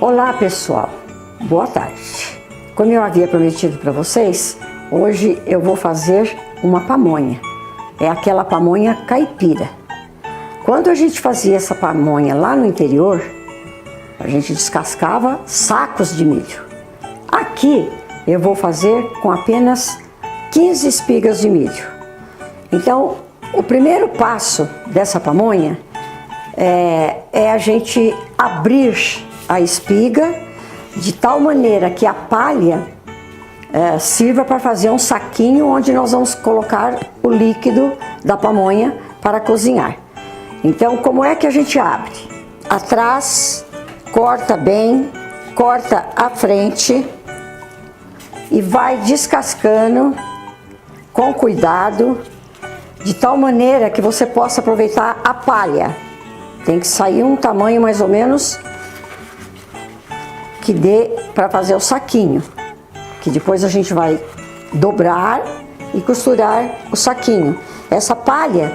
Olá pessoal, boa tarde. Como eu havia prometido para vocês, hoje eu vou fazer uma pamonha. É aquela pamonha caipira. Quando a gente fazia essa pamonha lá no interior, a gente descascava sacos de milho. Aqui eu vou fazer com apenas 15 espigas de milho. Então, o primeiro passo dessa pamonha é a gente abrir a espiga de tal maneira que a palha sirva para fazer um saquinho onde nós vamos colocar o líquido da pamonha para cozinhar. Então, como é que a gente abre? Atrás, corta bem, corta a frente e vai descascando com cuidado, de tal maneira que você possa aproveitar a palha. Tem que sair um tamanho mais ou menos que dê para fazer o saquinho, que depois a gente vai dobrar e costurar o saquinho. Essa palha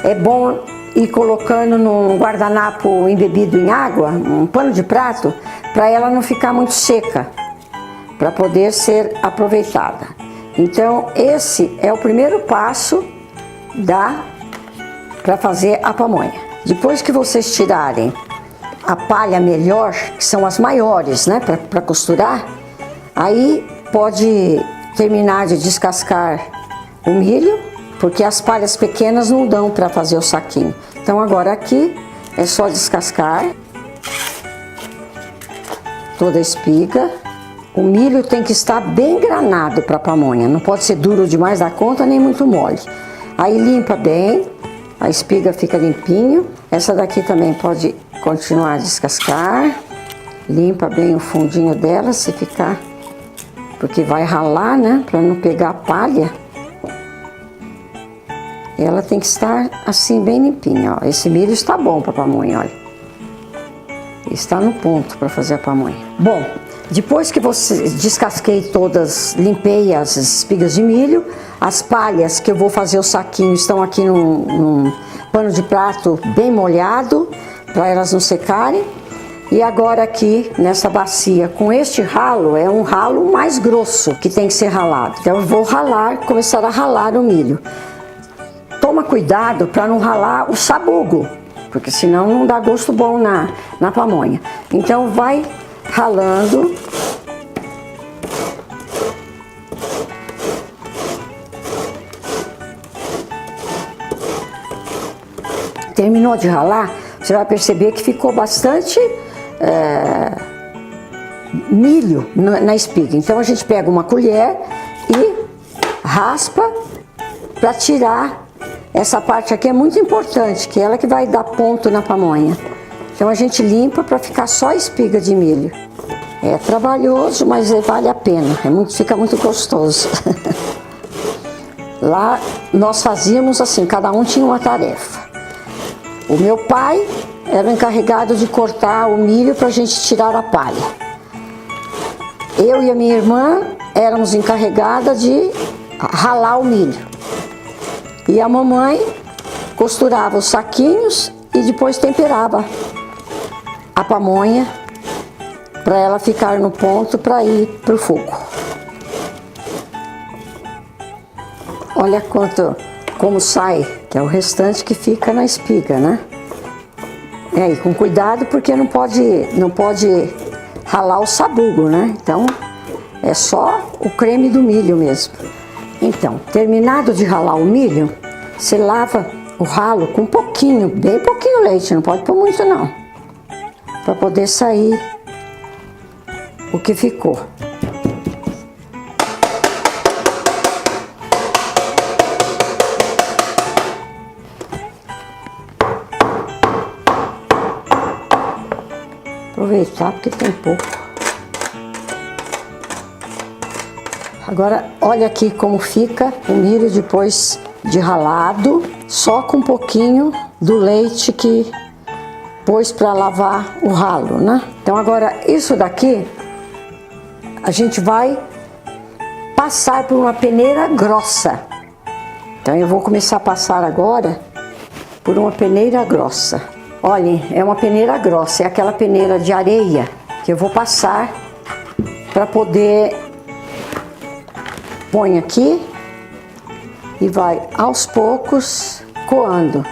é bom ir colocando num guardanapo embebido em água, um pano de prato, para ela não ficar muito seca, para poder ser aproveitada. Então esse é o primeiro passo para fazer a pamonha. Depois que vocês tirarem a palha melhor, que são as maiores, né, para costurar, aí pode terminar de descascar o milho, porque as palhas pequenas não dão para fazer o saquinho. Então agora aqui é só descascar toda a espiga. O milho tem que estar bem granado para a pamonha, não pode ser duro demais da conta nem muito mole. Aí limpa bem, a espiga fica limpinho. Essa daqui também pode continuar a descascar. Limpa bem o fundinho dela, se ficar, porque vai ralar, né, para não pegar a palha. Ela tem que estar assim bem limpinha, ó. Esse milho está bom para pamonha, olha. Está no ponto para fazer a pamonha. Bom, depois que você descasquei todas, limpei as espigas de milho, as palhas que eu vou fazer o saquinho estão aqui num pano de prato bem molhado, para elas não secarem. E agora aqui nessa bacia, com este ralo, é um ralo mais grosso que tem que ser ralado. Então eu vou começar a ralar o milho. Toma cuidado para não ralar o sabugo, porque senão não dá gosto bom na pamonha. Então vai ralando. Terminou de ralar, você vai perceber que ficou bastante milho na espiga. Então a gente pega uma colher e raspa para tirar essa parte aqui, é muito importante, que é ela que vai dar ponto na pamonha. Então a gente limpa para ficar só a espiga de milho. É trabalhoso, mas vale a pena, fica muito gostoso. Lá nós fazíamos assim, cada um tinha uma tarefa. O meu pai era o encarregado de cortar o milho para a gente tirar a palha. Eu e a minha irmã éramos encarregadas de ralar o milho. E a mamãe costurava os saquinhos e depois temperava a pamonha para ela ficar no ponto para ir para o fogo. Olha como sai, que é o restante que fica na espiga, né? E com cuidado, porque não pode ralar o sabugo, né? Então é só o creme do milho mesmo. Então, terminado de ralar o milho, você lava o ralo com bem pouquinho leite, não pode pôr muito não, para poder sair o que ficou. Aproveitar porque tem pouco. Agora olha aqui como fica o milho depois de ralado, só com um pouquinho do leite que pôs para lavar o ralo, né? Então agora isso daqui a gente vai passar por uma peneira grossa. Então eu vou começar a passar agora por uma peneira grossa. Olhem, é uma peneira grossa, é aquela peneira de areia que eu vou passar para poder... Põe aqui e vai aos poucos coando.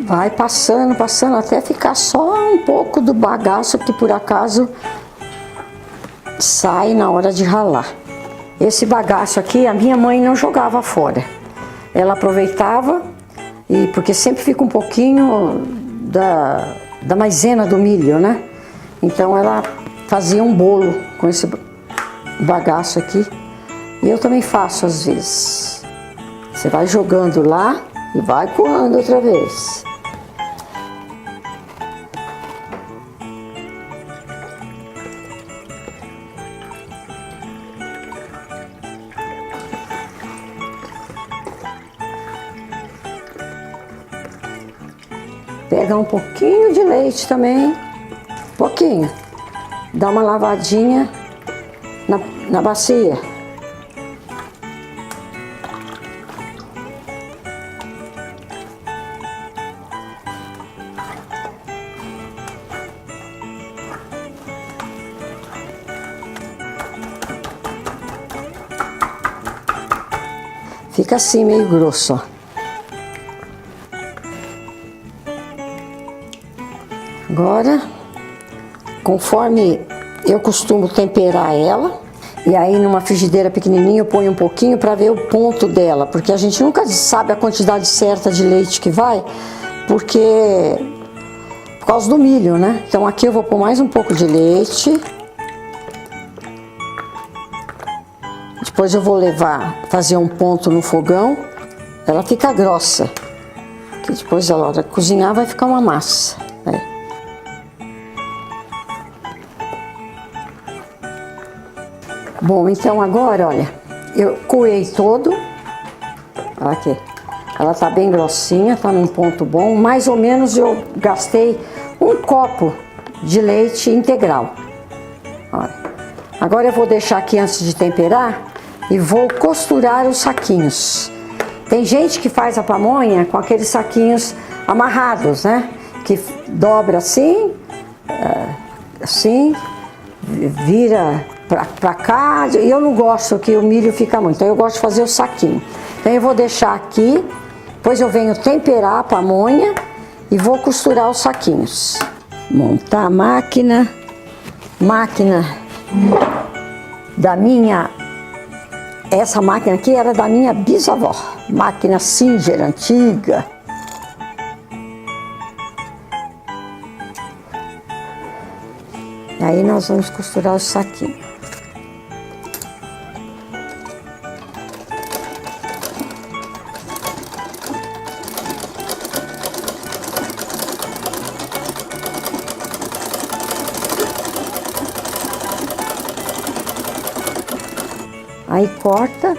Vai passando, passando até ficar só um pouco do bagaço que por acaso sai na hora de ralar. Esse bagaço aqui a minha mãe não jogava fora. Ela aproveitava, e porque sempre fica um pouquinho da maisena do milho, né? Então ela fazia um bolo com esse bagaço aqui. E eu também faço às vezes. Você vai jogando lá e vai coando outra vez. Pega um pouquinho de leite também, pouquinho. Dá uma lavadinha na bacia. Fica assim, meio grosso, ó. Agora, conforme eu costumo temperar ela, e aí numa frigideira pequenininha eu ponho um pouquinho para ver o ponto dela, porque a gente nunca sabe a quantidade certa de leite que vai, porque por causa do milho, né? Então aqui eu vou pôr mais um pouco de leite. Depois eu vou fazer um ponto no fogão, ela fica grossa, que depois na hora de cozinhar vai ficar uma massa, né? Bom, então agora, olha, eu coei todo, olha aqui, ela tá bem grossinha, tá num ponto bom, mais ou menos eu gastei um copo de leite integral. Olha. Agora eu vou deixar aqui antes de temperar e vou costurar os saquinhos. Tem gente que faz a pamonha com aqueles saquinhos amarrados, né? Que dobra assim, vira pra cá, e eu não gosto que o milho fica muito, então eu gosto de fazer o saquinho. Então eu vou deixar aqui, depois eu venho temperar a pamonha e vou costurar os saquinhos. Montar a máquina da minha, essa máquina aqui era da minha bisavó, máquina Singer antiga. Aí nós vamos costurar o saquinho. Aí corta.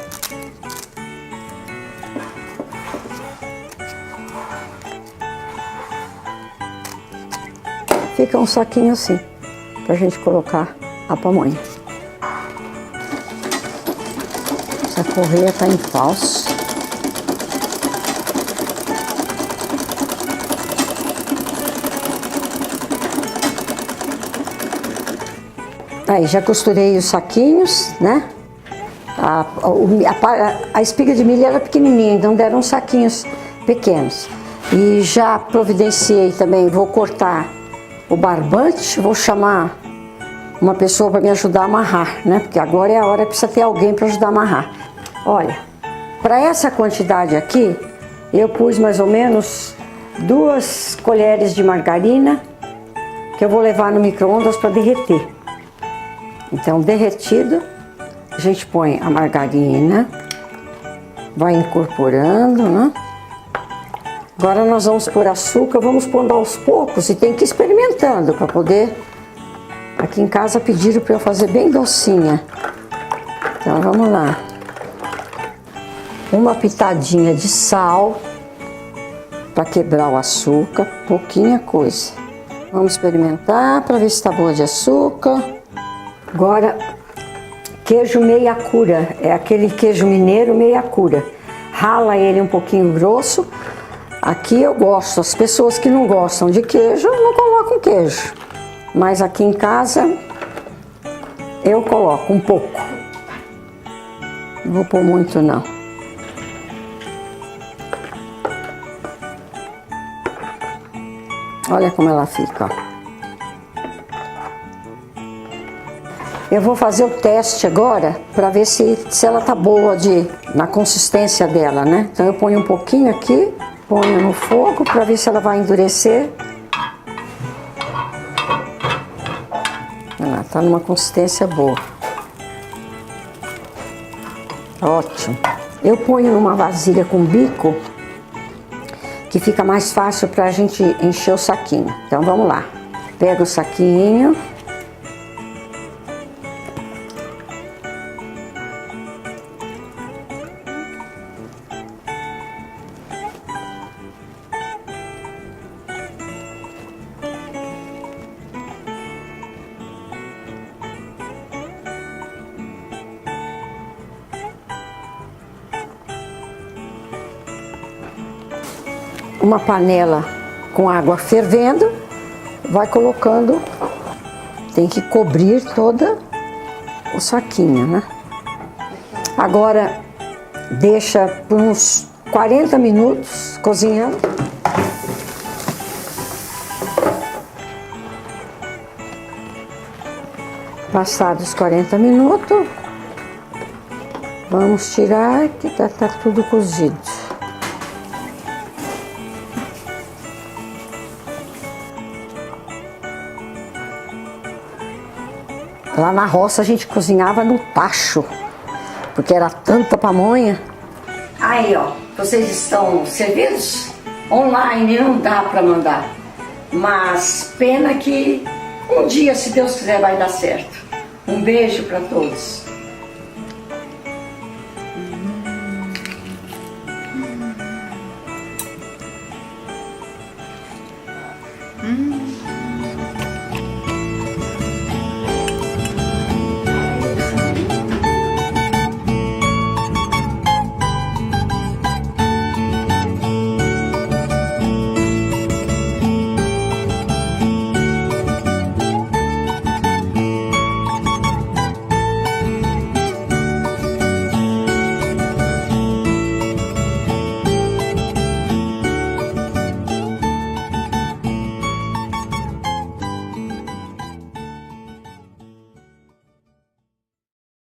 Fica um saquinho assim, pra gente colocar a pamonha. Essa correia tá em falso. Aí já costurei os saquinhos, né? A espiga de milho era pequenininha, então deram uns saquinhos pequenos. E já providenciei também, vou cortar o barbante, vou chamar uma pessoa para me ajudar a amarrar, né? Porque agora é a hora, precisa ter alguém para ajudar a amarrar. Olha, para essa quantidade aqui, eu pus mais ou menos 2 colheres de margarina, que eu vou levar no micro-ondas para derreter. Então, derretido, a gente põe a margarina, vai incorporando, né? Agora nós vamos pôr açúcar, vamos pondo aos poucos e tem que ir experimentando para poder... Aqui em casa pediram para eu fazer bem docinha. Então vamos lá. Uma pitadinha de sal para quebrar o açúcar, pouquinha coisa. Vamos experimentar para ver se está boa de açúcar. Agora, queijo meia cura, é aquele queijo mineiro meia cura. rala ele um pouquinho grosso. Aqui eu gosto, as pessoas que não gostam de queijo não colocam queijo, mas aqui em casa eu coloco um pouco, não vou pôr muito não. Olha como ela fica, ó. Eu vou fazer o teste agora para ver se ela tá boa na consistência dela, né? Então eu ponho um pouquinho aqui, ponho no fogo para ver se ela vai endurecer. Ela tá numa consistência boa. Ótimo. Eu ponho numa vasilha com bico, que fica mais fácil pra gente encher o saquinho. Então vamos lá. Pega o saquinho. Uma panela com água fervendo, vai colocando, tem que cobrir toda o saquinho, né? Agora deixa por uns 40 minutos cozinhando. Passados os 40 minutos, vamos tirar que tá tudo cozido. Lá na roça a gente cozinhava no tacho, porque era tanta pamonha. Aí, ó, vocês estão servidos? Online não dá para mandar, mas pena que um dia, se Deus quiser, vai dar certo. Um beijo para todos.